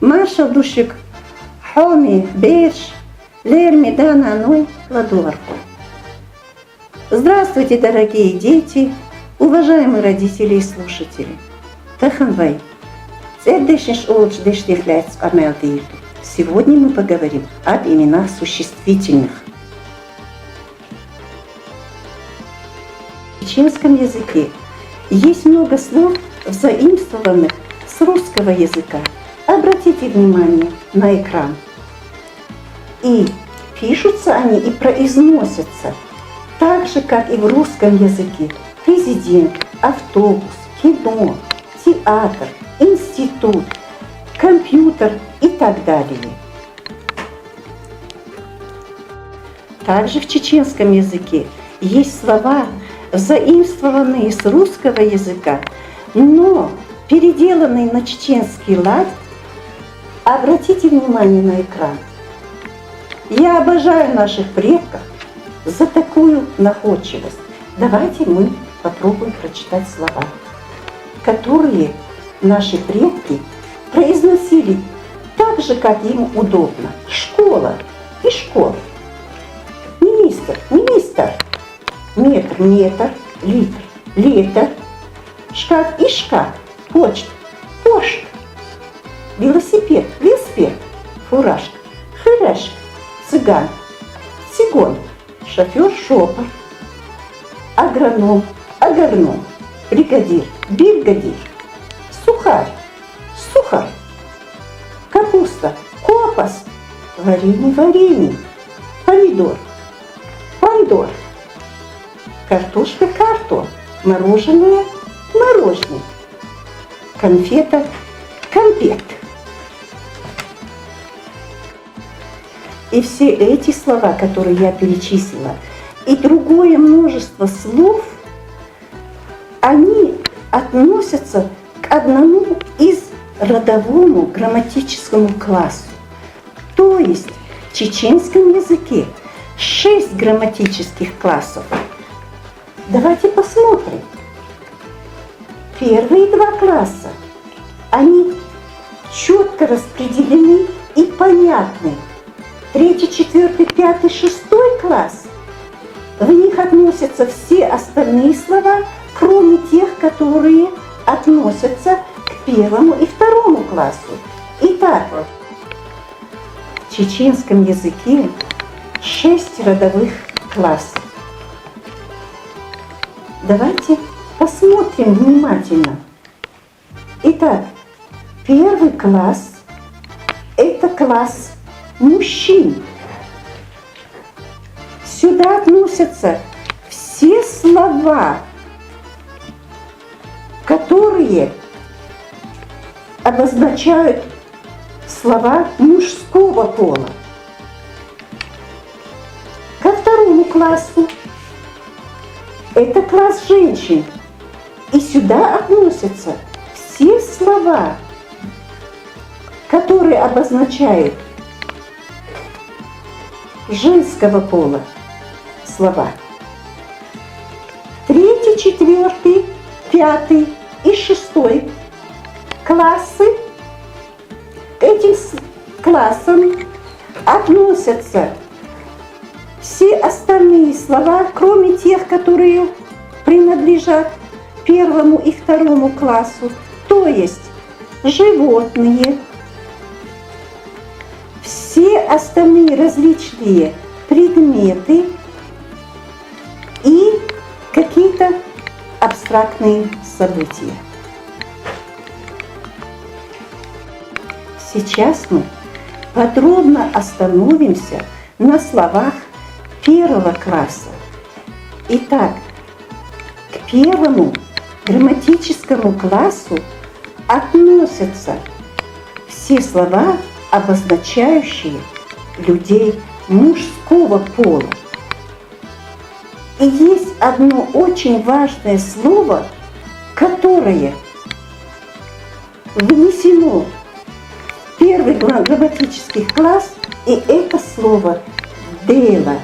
Маша душик хоми беш лерми дана ной ладуарку. Здравствуйте, дорогие дети, уважаемые родители и слушатели. Таханвай. Сегодня мы поговорим об именах существительных. В чеченском языке есть много слов, взаимствованных с русского языка. Обратите внимание на экран. И пишутся они и произносятся так же, как и в русском языке. Президент, автобус, кино, театр, институт, компьютер и так далее. Также в чеченском языке есть слова, заимствованные с русского языка, но переделанные на чеченский лад. Обратите внимание на экран. Я обожаю наших предков за такую находчивость. Давайте мы попробуем прочитать слова, которые наши предки произносили так же, как им удобно. Школа и школа. Министр, министр. Метр, метр, литр, литр. Шкаф и шкаф. Почта, почта. Велосипед, велосипед. Фуражка, фуражка. Цыган, цигон. Шофер, шопор. Агроном, агроном. Бригадир, бригадир. Сухарь, сухарь. Капуста, копас. Варенье, варенье. Помидор, помидор. Картошка, картон. Мороженое, мороженое. Конфета, конфет. И все эти слова, которые я перечислила, и другое множество слов, они относятся к одному из родовому грамматическому классу. То есть в чеченском языке 6 грамматических классов. Давайте посмотрим. Первые 2 класса, они четко распределены и понятны. 3, 4, 5, 6 класс, в них относятся все остальные слова, кроме тех, которые относятся к 1 и 2 классу. Итак, в чеченском языке 6 родовых классов. Давайте посмотрим внимательно. Итак, 1 класс – это класс мужчин. Сюда относятся все слова, которые обозначают слова мужского пола. Ко 2 классу это класс женщин. И сюда относятся все слова, которые обозначают женского пола слова. 3, 4, 5 и 6 классы. К этим классам относятся все остальные слова, кроме тех, которые принадлежат 1 и 2 классу, то есть животные, все остальные различные предметы и какие-то абстрактные события. Сейчас мы подробно остановимся на словах 1 класса. Итак, к 1 грамматическому классу относятся все слова, обозначающие людей мужского пола. И есть одно очень важное слово, которое внесено в 1 грамматический класс, и это слово «дело»,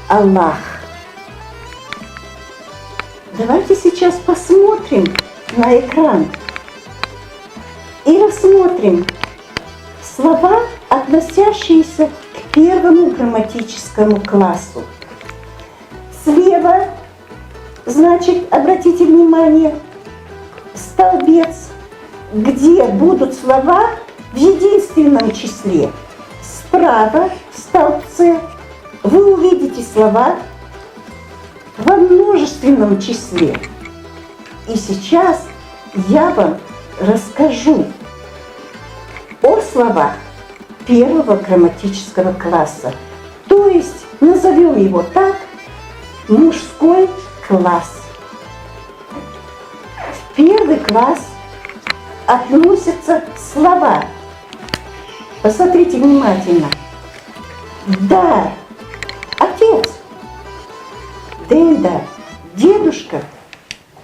«Аллах». Давайте сейчас посмотрим на экран и рассмотрим слова, относящиеся к первому грамматическому классу. Слева, значит, обратите внимание, столбец, где будут слова в единственном числе. Справа в столбце вы увидите слова во множественном числе. И сейчас я вам расскажу о словах первого грамматического класса. То есть назовем его так: мужской класс. В первый класс относятся слова. Посмотрите внимательно. Да, отец. Деда, дедушка.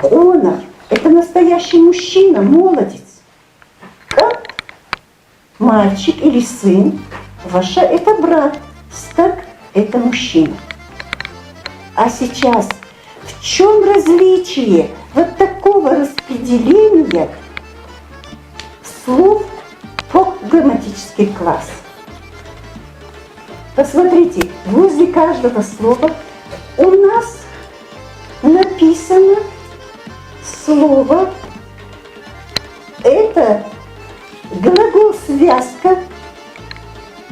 Онор – это настоящий мужчина, молодец. Как мальчик или сын. Ваша – это брат. Стак – это мужчина. А сейчас в чем различие вот такого распределения слов по грамматический класс? Посмотрите, возле каждого слова у нас написано слово. Это глагол-связка,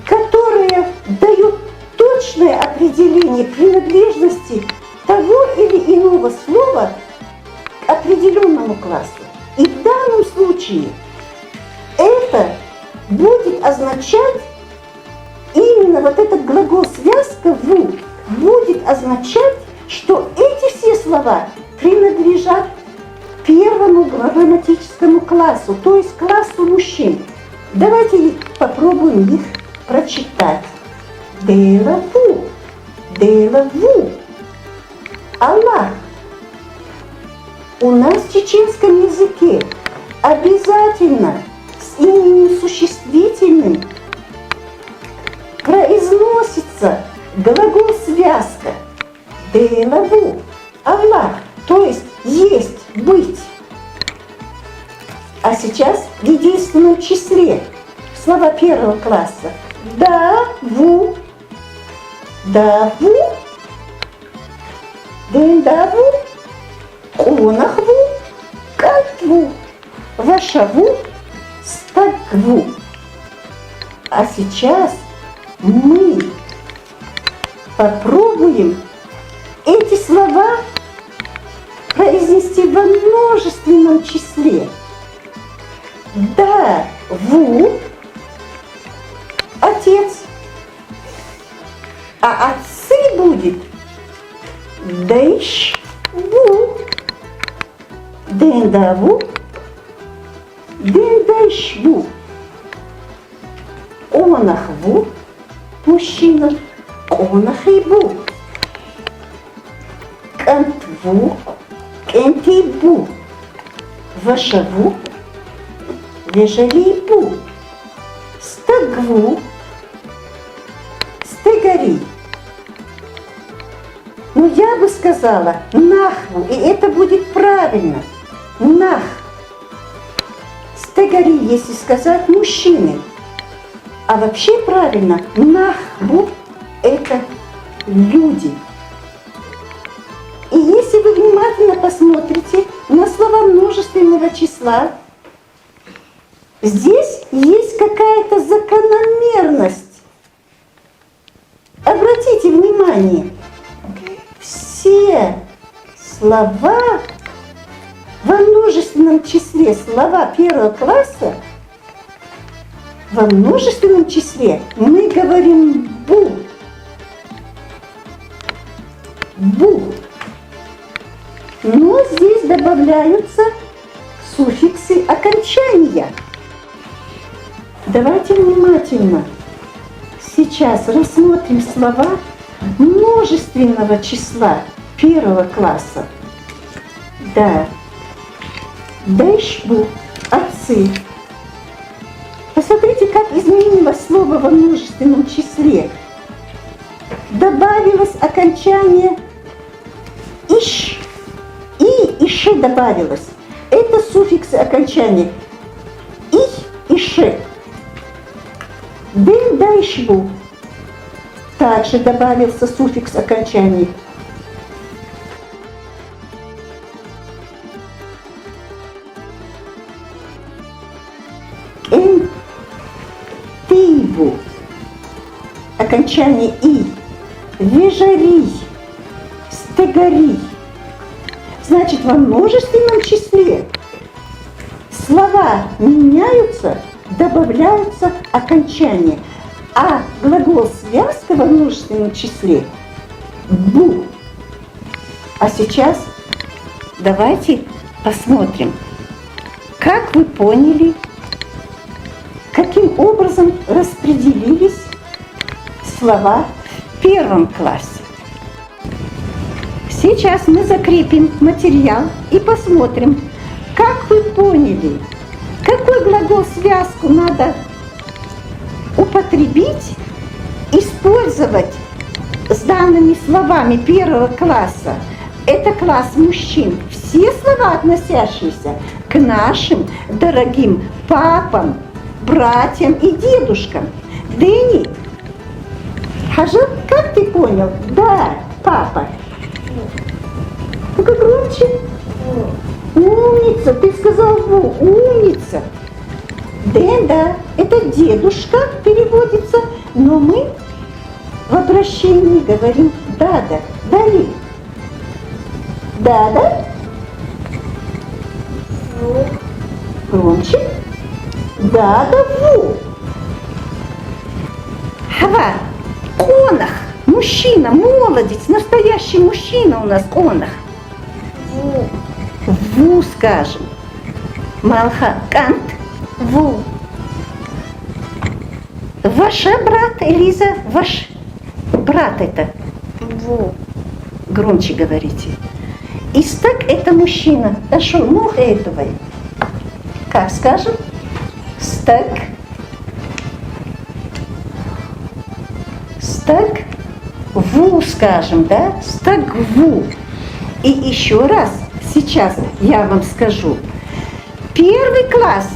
которая дает точное определение принадлежности того или иного слова к определенному классу. И в данном случае это будет означать, именно вот этот глагол-связка «ву» будет означать, что эти все слова принадлежат первому грамматическому классу, то есть классу мужчин. Давайте попробуем их прочитать. Делаву, делаву, Аллах. У нас в чеченском языке обязательно с именем существительным произносится глагол-связка делаву, Аллах, то есть есть, быть. А сейчас в единственном числе слова первого класса. Да-ву, да-ву, ден-да-ву, конах-ву, кат-ву, ваша-ву, стак-ву. А сейчас мы попробуем эти слова произнести во множественном числе. Да-ву, отец. А отцы будет дэйш-ву, дэн-да-ву, дэн-дэйш-ву. Онах-ву, мужчина, конах-и-бу. Кант-ву, кент-и-бу. Ваша-ву, вежали-бу. Стагву, стегари. Ну, я бы сказала нахву, и это будет правильно. Нах. Стегари, если сказать мужчины. А вообще правильно, нахву – это люди. И если вы внимательно посмотрите на слова множественного числа, здесь есть какая-то закономерность. Обратите внимание, все слова во множественном числе, слова первого класса, во множественном числе мы говорим «бу». «Бу». Но здесь добавляются суффиксы окончания. Давайте внимательно сейчас рассмотрим слова множественного числа первого класса. Да, дэшбу, отцы. Посмотрите, как изменилось слово во множественном числе. Добавилось окончание иш. И ше добавилось. Это суффиксы окончания и ше. дайшву. Также добавился суффикс окончаний. Энтиву. Окончание «и». Вежарий. Стегарий. Значит, во множественном числе слова меняются, добавляются окончания. А глагол связка во множественном числе «бу». А сейчас давайте посмотрим, как вы поняли, каким образом распределились слова в первом классе. Сейчас мы закрепим материал и посмотрим, как вы поняли, какой глагол связку надо употребить, использовать с данными словами первого класса. Это класс мужчин. Все слова, относящиеся к нашим дорогим папам, братьям и дедушкам. Дэнни, Хажат, как ты понял? Да, папа. Только громче. Умница, ты сказал «ву», умница. Дэн, да, это дедушка переводится, но мы в обращении говорим «дада», «дали». «Дада». Громче. «Дада, ву». Хава. Онах. Мужчина, молодец, настоящий мужчина у нас онах. Ву. Ву скажем. Малха кант. Ву. Ваша брат, Элиза, ваш брат это. Ву. Громче говорите. Истак это мужчина. А что, мух этого? Как скажем? Стак. Стак. Ву скажем, да? Стак ву. И еще раз, сейчас я вам скажу. Первый класс.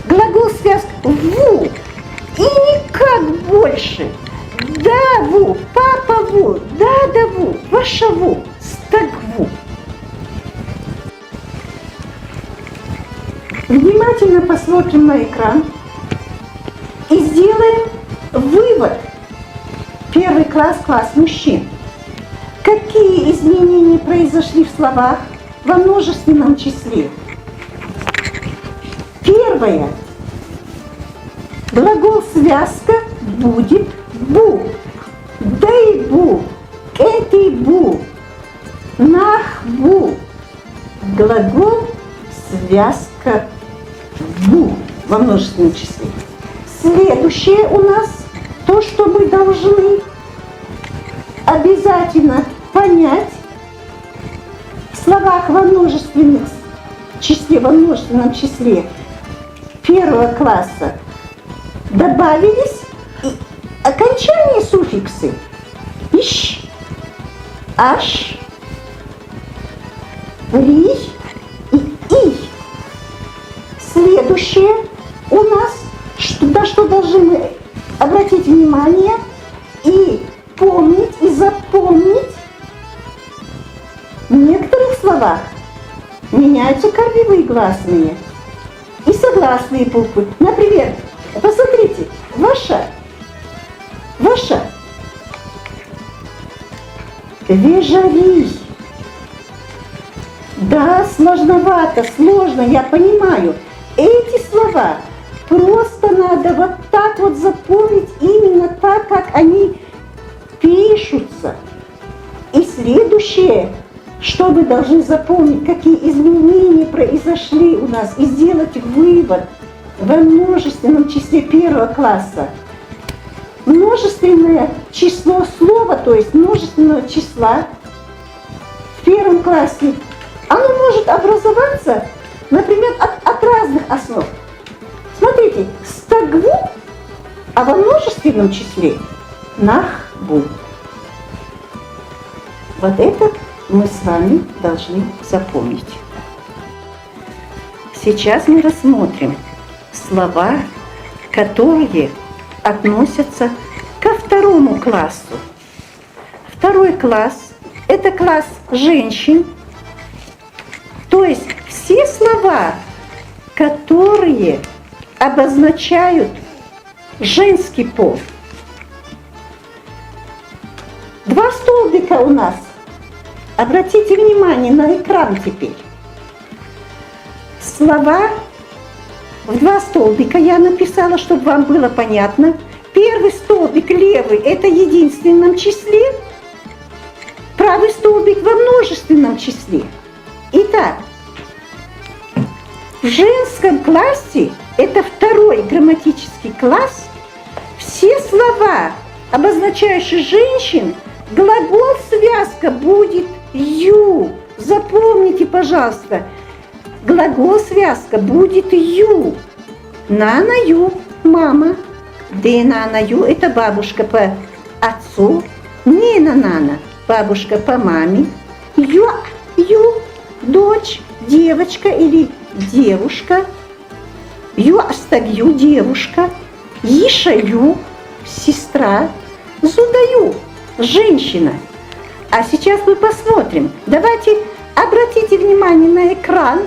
Глагол связка ву. И никак больше. Да, ву, папа ву, да, ву, ваша ву, стак ву. Внимательно посмотрим на экран и сделаем вывод. Первый класс, класс мужчин. Какие изменения произошли в словах во множественном числе? Первое. Глагол связка будет бу. Дай бу. Эти бу. Нах бу. Глагол связка бу во множественном числе. Следующее у нас то, что мы должны обязательно понять в словах во множественном числе первого класса добавились и окончание суффиксы ищ, аш, ри и и. Следующее у нас, на что должны мы обратить внимание и помнить, и запомнить, в некоторых словах меняются корневые гласные и согласные буквы. Например, посмотрите, ваша, ваша, вежарий. Да, сложновато, сложно, я понимаю. Эти слова просто надо вот так вот запомнить, именно так, как они пишутся. И следующее, что вы должны запомнить, какие изменения произошли у нас, и сделать вывод во множественном числе первого класса. Множественное число слова, то есть множественного числа в первом классе, оно может образоваться, например, от разных основ. Смотрите, стагву, а во множественном числе нахбу. Вот это мы с вами должны запомнить. Сейчас мы рассмотрим слова, которые относятся ко второму классу. Второй класс – это класс женщин, то есть все слова, которые обозначают женский пол. Два столбика у нас. Обратите внимание на экран теперь. Слова в два столбика я написала, чтобы вам было понятно. Первый столбик левый – это в единственном числе, правый столбик во множественном числе. Итак, в женском классе, это второй грамматический класс, все слова, обозначающие женщин, глагол-связка будет «ю». Запомните, пожалуйста, глагол-связка будет «ю». На-на-ю – мама. Де-на-на-ю – это бабушка по отцу. Не-на-на-на – бабушка по маме. Ю – дочь, девочка или девушка. Ю-астагью – девушка. Ишаю – сестра. Зудаю – женщина. А сейчас мы посмотрим. Давайте обратите внимание на экран.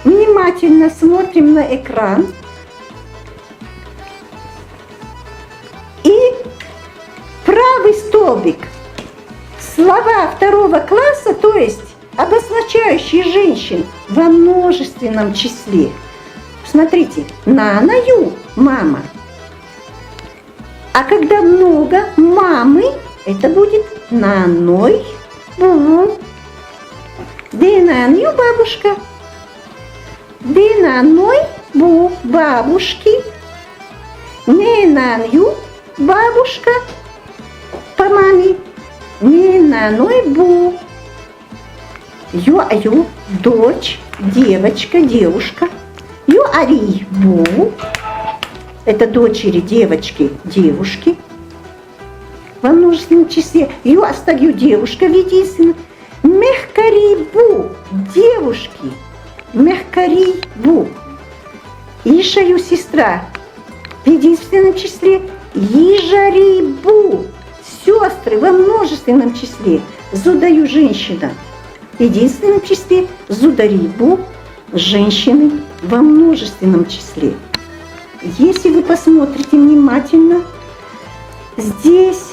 Внимательно смотрим на экран. И правый столбик. Слова второго класса, то есть обозначающие женщин во множественном числе. Смотрите, на-на-ю – мама. А когда много мамы, это будет на-ной бу. Де-на-ню – бабушка. Де-на-ной бу – бабушки. Не-на-ню – бабушка по маме. Не-на-ной бу. Ю-аю – дочь, девочка, девушка. Ю-ари – бу. Это дочери, девочки, девушки. Во множественном числе. Ю-астагью – девушка в единственном. Мехкари-бу – девушки. Мехкари-бу. Ишаю – сестра. В единственном числе. Ижари-бу – сестры во множественном числе. Зудаю – женщина. В единственном числе. Зудари-бу – женщины во множественном числе. Если вы посмотрите внимательно, здесь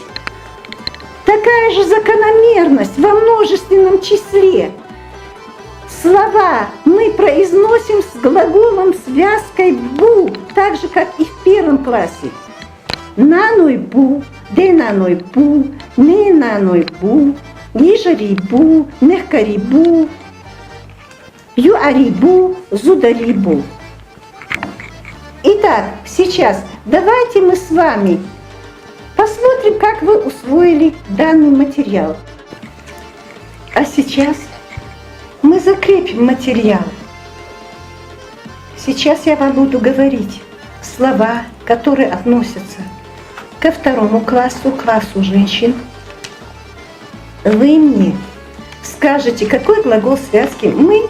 такая же закономерность во множественном числе. Слова мы произносим с глаголом связкой «бу», так же, как и в первом классе. На-ной-бу, де-на-ной-бу, не-на-ной-бу, ижари-бу, мехкари-бу, ю-ари-бу, зудари-бу. Итак, сейчас давайте мы с вами посмотрим, как вы усвоили данный материал. А сейчас мы закрепим материал. Сейчас я вам буду говорить слова, которые относятся ко второму классу, классу женщин. Вы мне скажете, какой глагол связки мы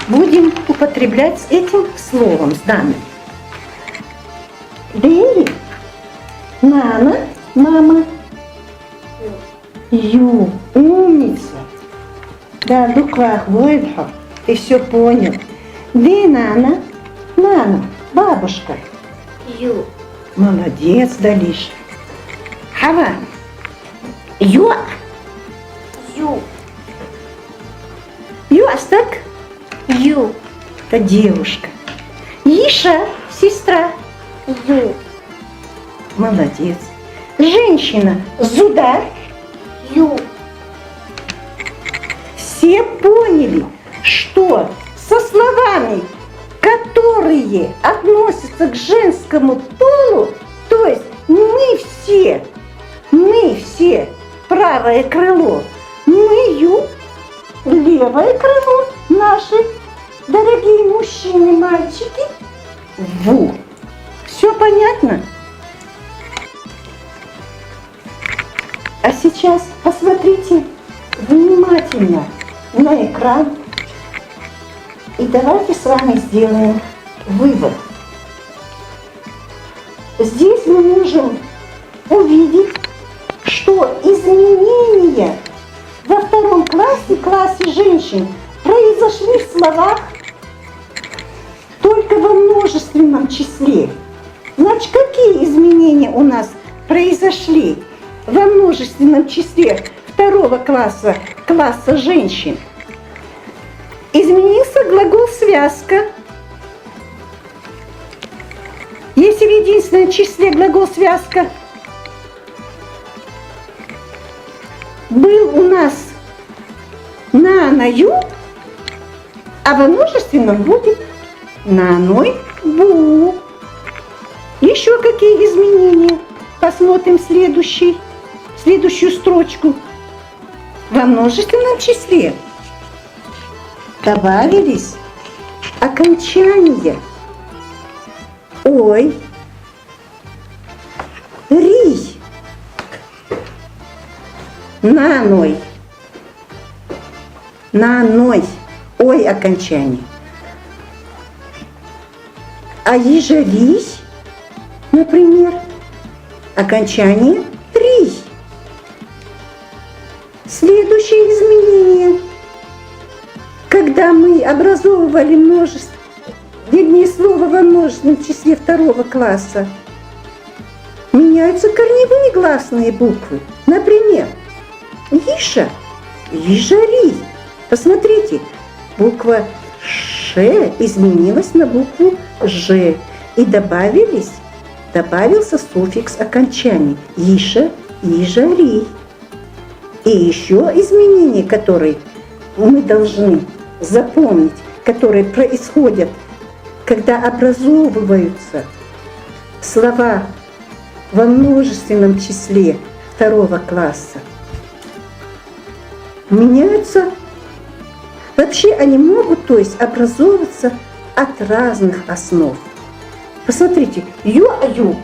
будем употреблять с этим словом, с данным. Дени, Нана, мама. Ю, умница. Да, дуквах, войдха, ты все понял. Де Нана, Нана, бабушка. Ю. Молодец, Далиш. Хава. Ю. Ю. Ю, астак. Ю. Это девушка. Иша, сестра. Ю. Молодец. Женщина. Зуда. Ю. Все поняли, что со словами, которые относятся к женскому полу, то есть мы все правое крыло, мы ю, левое крыло, наши дорогие мужчины, мальчики, ву. Все понятно? А сейчас посмотрите внимательно на экран и давайте с вами сделаем вывод. здесь мы можем увидеть, что изменения во втором классе женщин, произошли в словах только во множественном числе. Значит, какие изменения у нас произошли во множественном числе второго класса женщин? Изменился глагол связка. Если в единственном числе глагол связка был у нас наною, а во множественном будет наной бу. Еще какие изменения? Посмотрим следующую строчку. Во множественном числе добавились окончания ой, ри, наной, ой окончание. А ежели, например, окончание ри. Следующее изменение. Когда мы образовывали слово во множественном числе второго класса, меняются корневые гласные буквы. Например, Иша, ежари. Посмотрите, буква Ш изменилась на букву Ж, и добавился суффикс окончаний. Иша, ежари. И еще изменения, которые мы должны запомнить, которые происходят, когда образовываются слова во множественном числе второго класса, меняются. Вообще они могут, то есть, образовываться от разных основ. Посмотрите, ю-аю.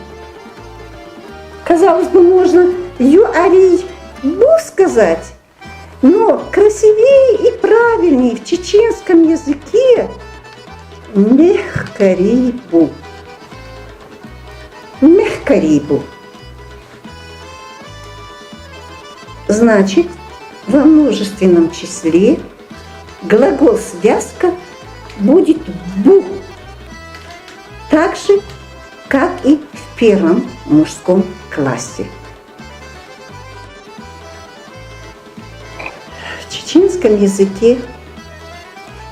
Казалось бы, можно ю-ари бу сказать, но красивее и правильнее в чеченском языке мехкарибу. Мехкарибу. Значит, во множественном числе глагол связка будет бу. Так же, как и в первом мужском классе. В чеченском языке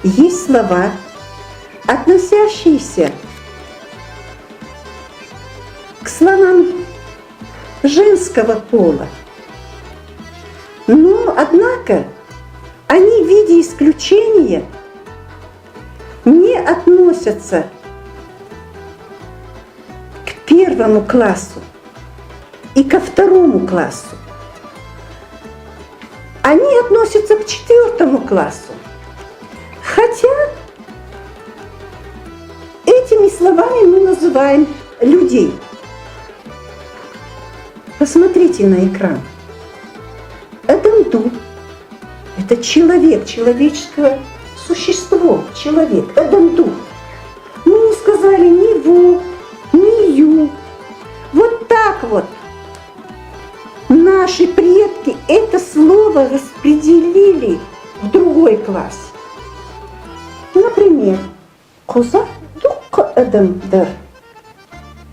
есть слова, относящиеся к словам женского пола. Но, однако, они в виде исключения не относятся к первому классу и ко второму классу. Они относятся к четвертому классу. Хотя этими словами мы называем людей. Посмотрите на экран. Адамду – это человек, человеческое существо, человек. Адамду. Мы не сказали ни ву, ни ю. Вот так вот наши предки это слово распределили в другой класс. Например, коза дукка адамдар.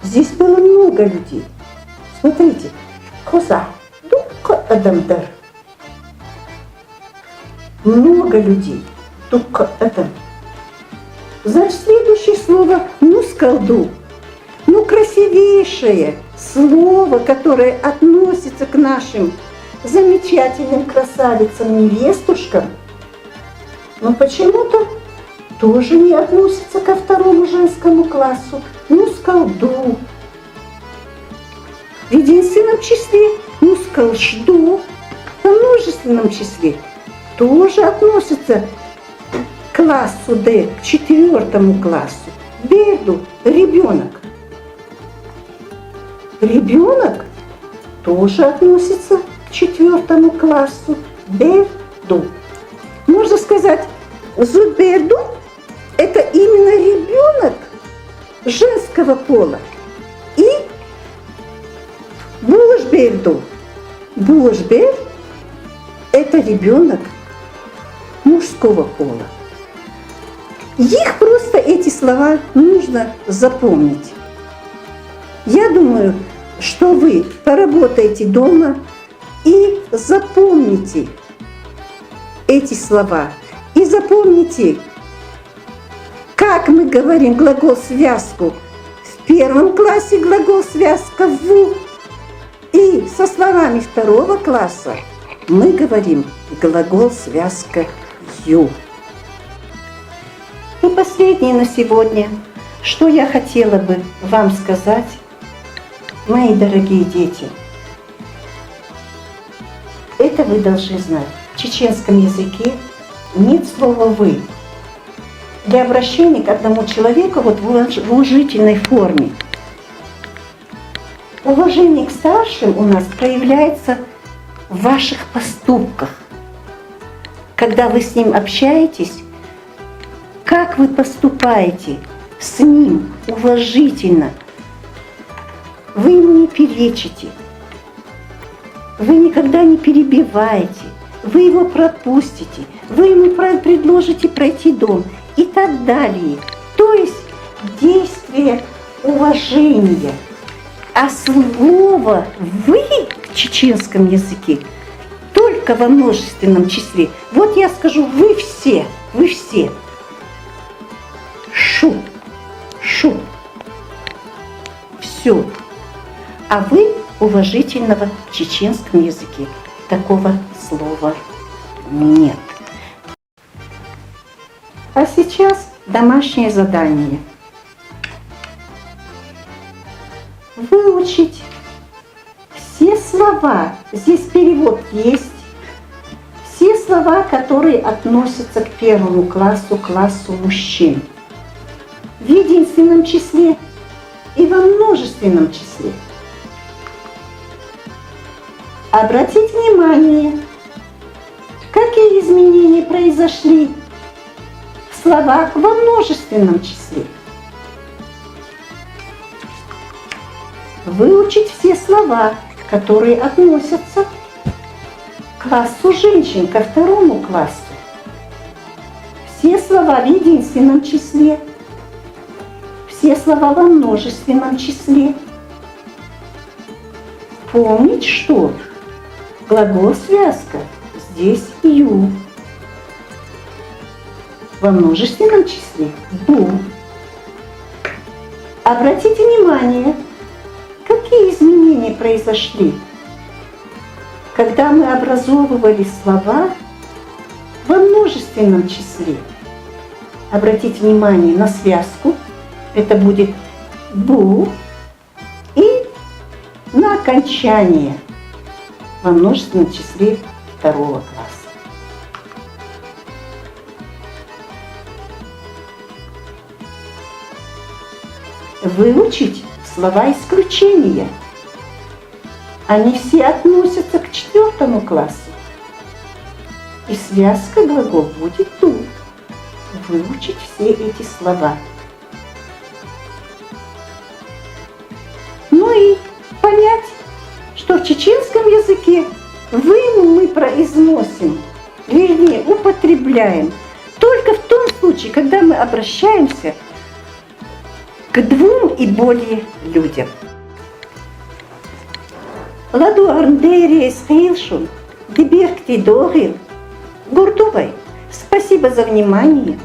Здесь было много людей. Смотрите, коза дукка адамдар. Много людей. Дукка адам. Значит, следующее слово нускалду. Ну, красивейшее слово, которое относится к нашим замечательным красавицам-невестушкам, но почему-то тоже не относится ко второму женскому классу. Нускалду. В единственном числе нускалжду, во множественном числе тоже относится к классу Д, к четвертому классу. Берду – ребенок. Ребенок тоже относится к четвертому классу. Берду. Можно сказать, зуберду – это именно ребенок женского пола. И Бошберду. Бошбер – это ребенок мужского пола. Их просто, эти слова, нужно запомнить. Я думаю, что вы поработаете дома и запомните эти слова. И запомните, как мы говорим глагол-связку. В первом классе глагол-связка «ву». И со словами второго класса мы говорим глагол-связка «ю». И последнее на сегодня, что я хотела бы вам сказать, мои дорогие дети. Это вы должны знать. В чеченском языке нет слова «вы». Для обращения к одному человеку вот в уважительной форме. Уважение к старшим у нас проявляется в ваших поступках. Когда вы с ним общаетесь, как вы поступаете с ним уважительно. Вы ему не перечите, вы никогда не перебиваете, вы его пропустите, вы ему предложите пройти дом и так далее. То есть действие уважения. А слово «вы» в чеченском языке только во множественном числе. Вот я скажу «вы все», «вы все». Шу, шу. Все. А вы уважительного в чеченском языке такого слова нет. А сейчас домашнее задание. Выучить все слова, здесь перевод есть, все слова, которые относятся к первому классу, классу мужчин. В единственном числе и во множественном числе. Обратите внимание, какие изменения произошли в словах во множественном числе. Выучить все слова, которые относятся к классу женщин, ко второму классу. Все слова в единственном числе. Все слова во множественном числе. Помнить, что глагол-связка здесь «ю». Во множественном числе «бу». Обратите внимание, какие изменения произошли, когда мы образовывали слова во множественном числе. Обратите внимание на связку. Это будет «бу» и на окончание во множественном числе второго класса. Выучить слова исключения. Они все относятся к четвертому классу. И связка глагол будет «ту». Выучить все эти слова. Ну и понять, что в чеченском языке «вы» мы произносим, вернее, употребляем только в том случае, когда мы обращаемся к двум и более людям. Ладу Арндерия Схейлшун, Деберкти Догил, Гурдувай. Спасибо за внимание.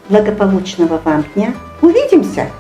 Благополучного вам дня. Увидимся!